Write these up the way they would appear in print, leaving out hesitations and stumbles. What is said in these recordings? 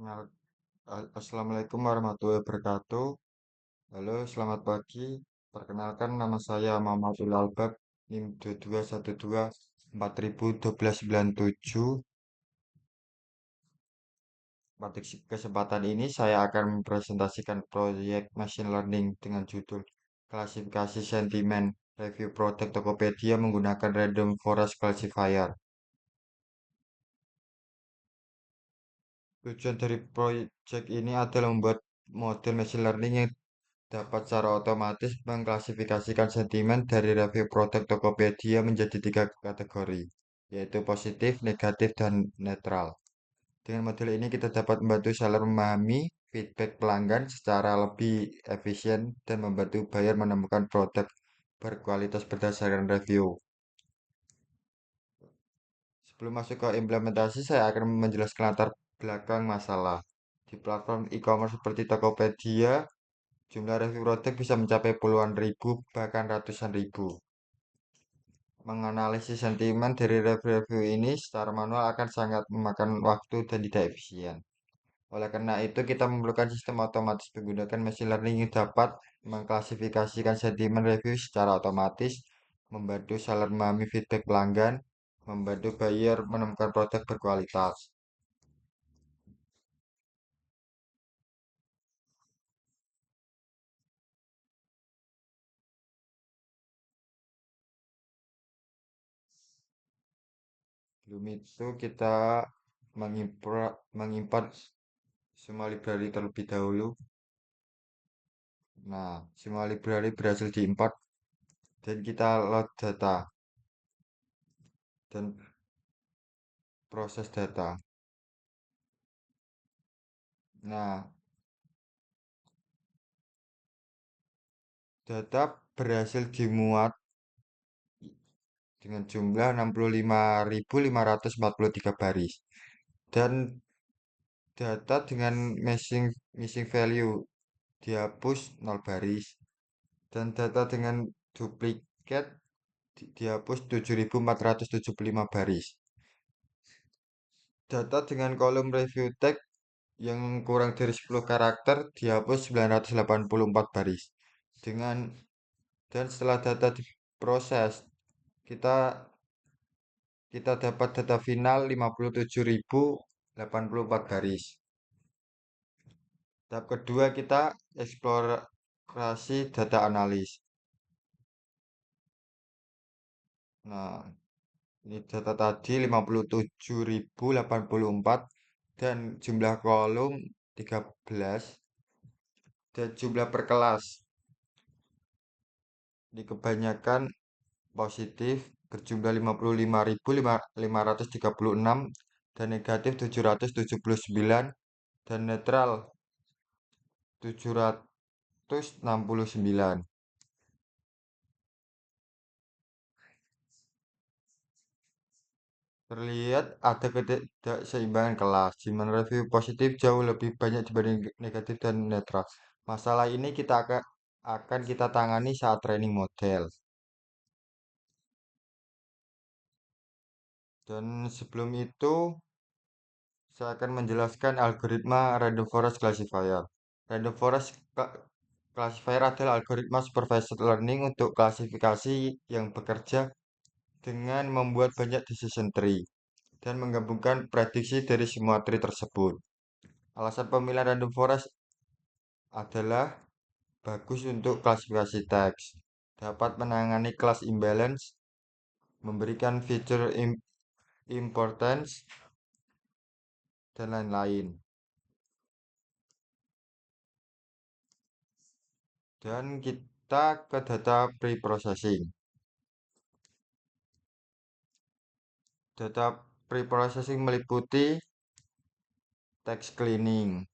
Nah, Assalamualaikum warahmatullahi wabarakatuh. Halo, selamat pagi. Perkenalkan nama saya Muhammadul Albab, NIM 2212 401297. Pada kesempatan ini saya akan mempresentasikan proyek machine learning dengan judul klasifikasi sentimen review produk Tokopedia menggunakan random forest classifier. Tujuan dari proyek ini adalah membuat model machine learning yang dapat secara otomatis mengklasifikasikan sentimen dari review produk Tokopedia menjadi tiga kategori, yaitu positif, negatif, dan netral. Dengan model ini kita dapat membantu seller memahami feedback pelanggan secara lebih efisien dan membantu buyer menemukan produk berkualitas berdasarkan review. Sebelum masuk ke implementasi, saya akan menjelaskan latar belakang masalah. Di platform e-commerce seperti Tokopedia, jumlah review produk bisa mencapai puluhan ribu, bahkan ratusan ribu. Menganalisis sentimen dari review-review ini secara manual akan sangat memakan waktu dan tidak efisien. Oleh karena itu, kita memerlukan sistem otomatis menggunakan machine learning yang dapat mengklasifikasikan sentimen review secara otomatis, membantu seller memahami feedback pelanggan, membantu buyer menemukan produk berkualitas. Sebelum itu, kita mengimport semua library terlebih dahulu. Nah, semua library berhasil diimport dan kita load data dan proses data. Nah, data berhasil dimuat dengan jumlah 65.543 baris dan data dengan missing value dihapus 0 baris dan data dengan duplikat dihapus 7.475 baris. Data dengan kolom review tag yang kurang dari 10 karakter dihapus 984 baris. Dengan dan setelah data diproses, kita kita dapat data final 57.084 baris. Tahap kedua kita eksplorasi data analis. Nah, ini data tadi 57.084 dan jumlah kolom 13 dan jumlah per kelas. Ini kebanyakan positif berjumlah 55.536 dan negatif 779 dan netral 769. Terlihat ada ketidakseimbangan kelas, di mana review positif jauh lebih banyak dibanding negatif dan netral. Masalah ini akan kita tangani saat training model. Dan sebelum itu, saya akan menjelaskan algoritma Random Forest Classifier. Random Forest Classifier adalah algoritma supervised learning untuk klasifikasi yang bekerja dengan membuat banyak decision tree dan menggabungkan prediksi dari semua tree tersebut. Alasan pemilihan random forest adalah bagus untuk klasifikasi teks, dapat menangani class imbalance, memberikan feature importance, dan lain-lain. Dan kita ke data pre-processing. Data pre-processing meliputi text cleaning.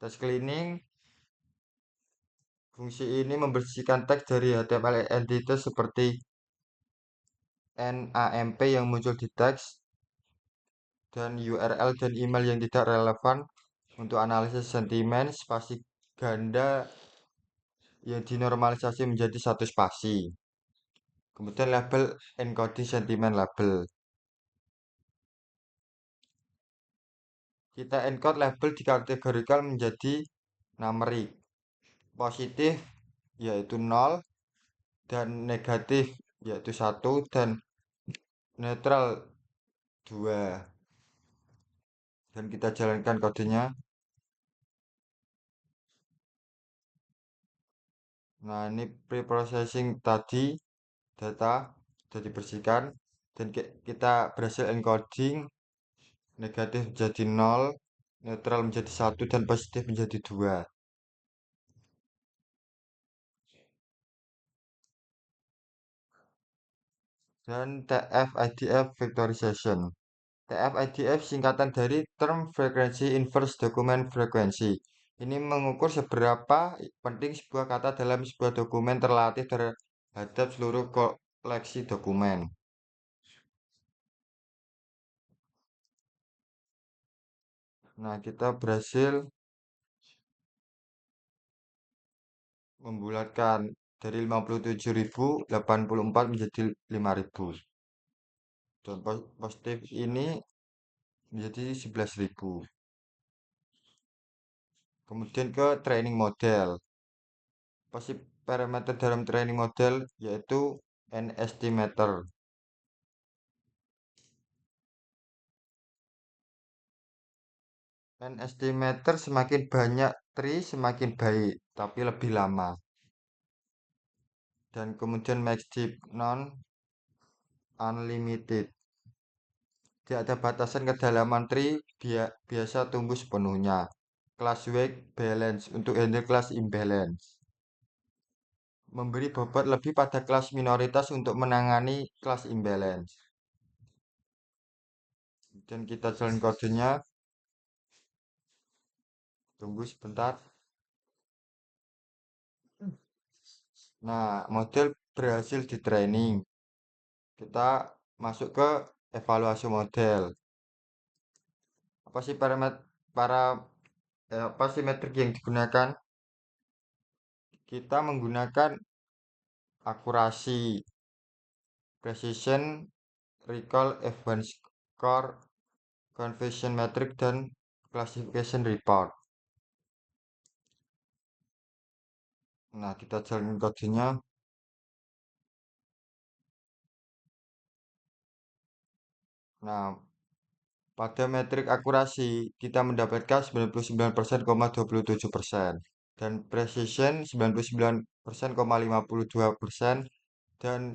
Text cleaning fungsi ini membersihkan teks dari HTML entities seperti NAMP yang muncul di teks dan URL dan email yang tidak relevan untuk analisis sentimen spasi ganda yang dinormalisasi menjadi satu spasi. Kemudian label encoding sentimen label. Kita encode label dikategorikan menjadi numerik. Positif yaitu nol, dan negatif yaitu satu, dan netral 2. Dan kita jalankan kodenya. Nah, ini pre-processing tadi data sudah dibersihkan, dan kita berhasil encoding negatif menjadi nol, netral menjadi satu, dan positif menjadi 2. Dan TF-IDF Factorization. TF-IDF singkatan dari Term Frequency Inverse Document Frequency. Ini mengukur seberapa penting sebuah kata dalam sebuah dokumen terlatih terhadap seluruh koleksi dokumen. Nah, kita berhasil membulatkan dari 57.084 menjadi 5.000. Dan positif ini menjadi 11.000. Kemudian ke training model. Pasti parameter dalam training model yaitu n estimator. N estimator semakin banyak tree semakin baik, tapi lebih lama. Dan kemudian max deep non unlimited. Tidak ada batasan kedalaman tree, biasa tumbuh sepenuhnya. Class weight balance untuk handle class imbalance. Memberi bobot lebih pada kelas minoritas untuk menangani kelas imbalance. Dan kita jalan kodenya. Tunggu sebentar. Nah, model berhasil di training. Kita masuk ke evaluasi model. Apa sih parameter para apa sih metrik yang digunakan? Kita menggunakan akurasi, precision, recall, advanced score, conversion metric, dan classification report. Nah, kita jalan kodenya. Nah, pada metrik akurasi kita mendapatkan 99,27%, dan precision 99,52%, dan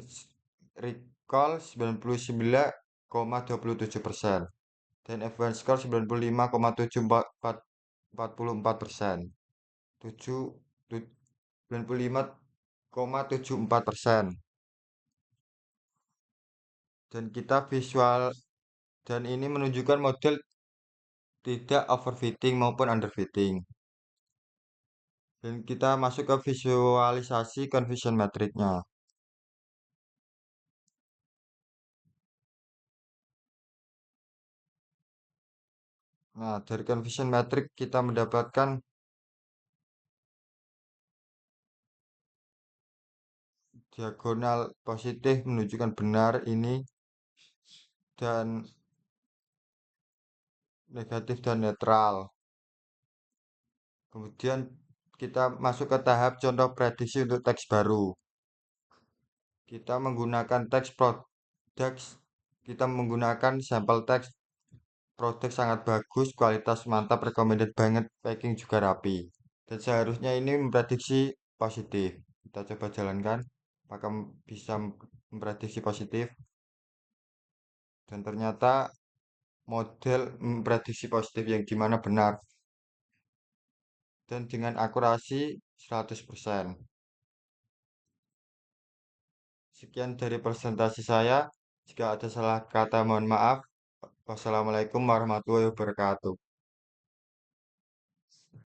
recall 99,27%, dan advance score 95,74%. 95,74%. Dan kita visual, dan ini menunjukkan model tidak overfitting maupun underfitting. Dan kita masuk ke visualisasi confusion metricnya. Nah, dari confusion metric kita mendapatkan diagonal positif menunjukkan benar ini, dan negatif dan netral. Kemudian kita masuk ke tahap contoh prediksi untuk teks baru. Kita menggunakan teks produk, kita menggunakan sampel teks produk sangat bagus, kualitas mantap, recommended banget, packing juga rapi. Dan seharusnya ini memprediksi positif. Kita coba jalankan, apakah bisa memprediksi positif. Dan ternyata model memprediksi positif yang dimana benar. Dan dengan akurasi 100%. Sekian dari presentasi saya. Jika ada salah kata, mohon maaf. Wassalamualaikum warahmatullahi wabarakatuh.